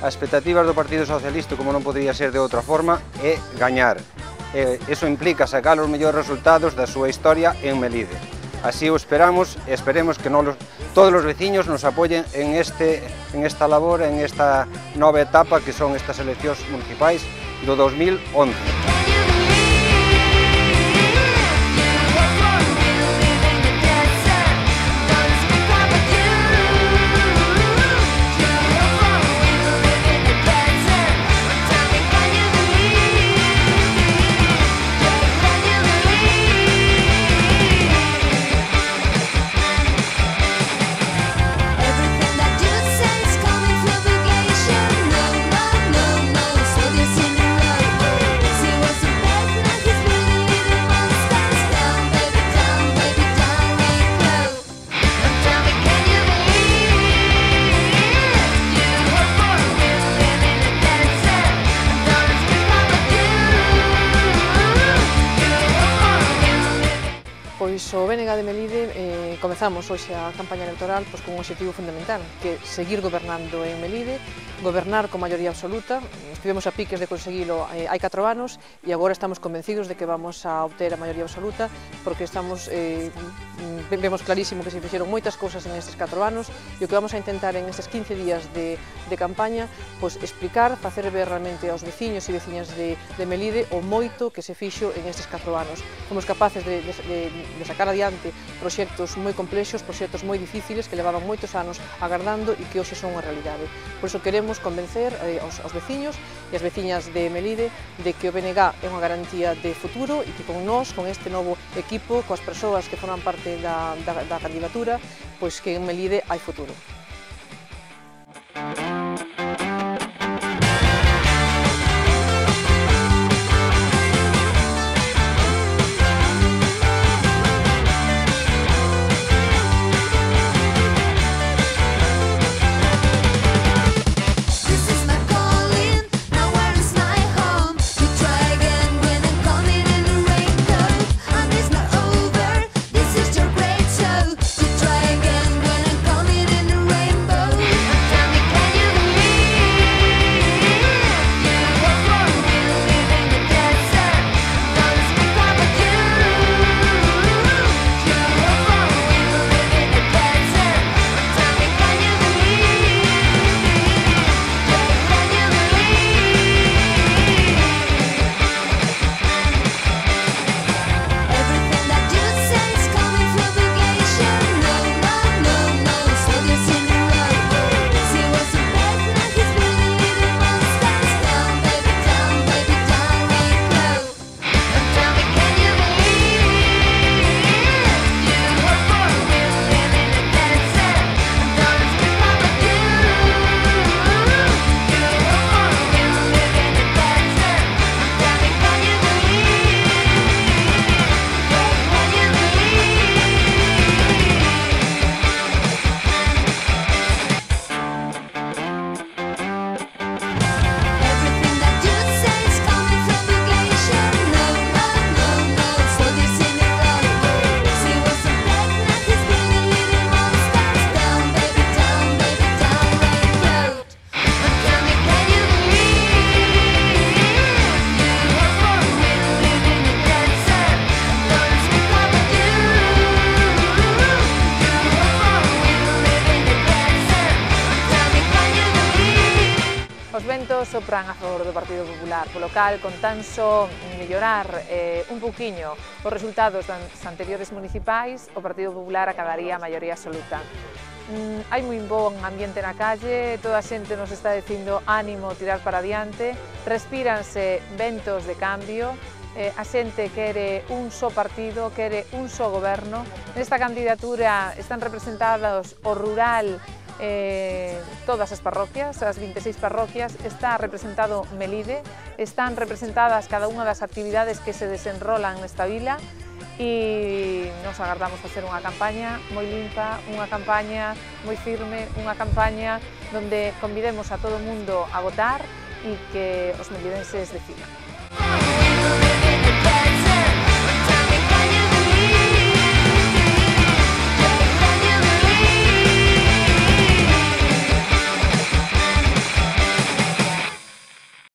As expectativas do Partido Socialista, como non podría ser de outra forma, é gañar. Iso implica sacar os mellores resultados da súa historia en Melide. Así o esperamos e esperemos que todos os veciños nos apoyen en esta labor, en esta nova etapa que son estas eleccións municipais do 2011. O BNG de Melide comezamos hoxe a campaña electoral con un objetivo fundamental, que é seguir gobernando en Melide, gobernar con maioría absoluta. Estivemos a piques de conseguilo hai 4 anos e agora estamos convencidos de que vamos a obter a maioría absoluta porque vemos clarísimo que se fixeron moitas cousas en estes 4 anos e o que vamos a intentar en estes 15 días de campaña explicar, facer ver realmente aos veciños e veciñas de Melide o moito que se fixo en estes 4 anos. Fomos capaces de sacar adiante proxectos moi complexos, proxectos moi difíciles que levaban moitos anos agardando e que hoxe son unha realidade. Por iso queremos convencer aos veciños e as veciñas de Melide de que o BNG é unha garantía de futuro e que con nós, con este novo equipo, coas persoas que forman parte da candidatura, que en Melide hai futuro. Sopran a favor do Partido Popular, polo cal, con tan só mellorar un pouquiño os resultados das anteriores municipais, o Partido Popular acabaría a maioría absoluta. Hai moi bon ambiente na calle, toda a xente nos está dicindo ánimo, tirar para adiante, respíranse ventos de cambio, a xente quere un só partido, quere un só goberno. Nesta candidatura están representados o rural, todas as parroquias, as 26 parroquias, está representado Melide, están representadas cada unha das actividades que se desenrolan nesta vila e nos agardamos facer unha campaña moi limpa, unha campaña moi firme, unha campaña donde convidemos a todo o mundo a votar e que os melidenses decidan.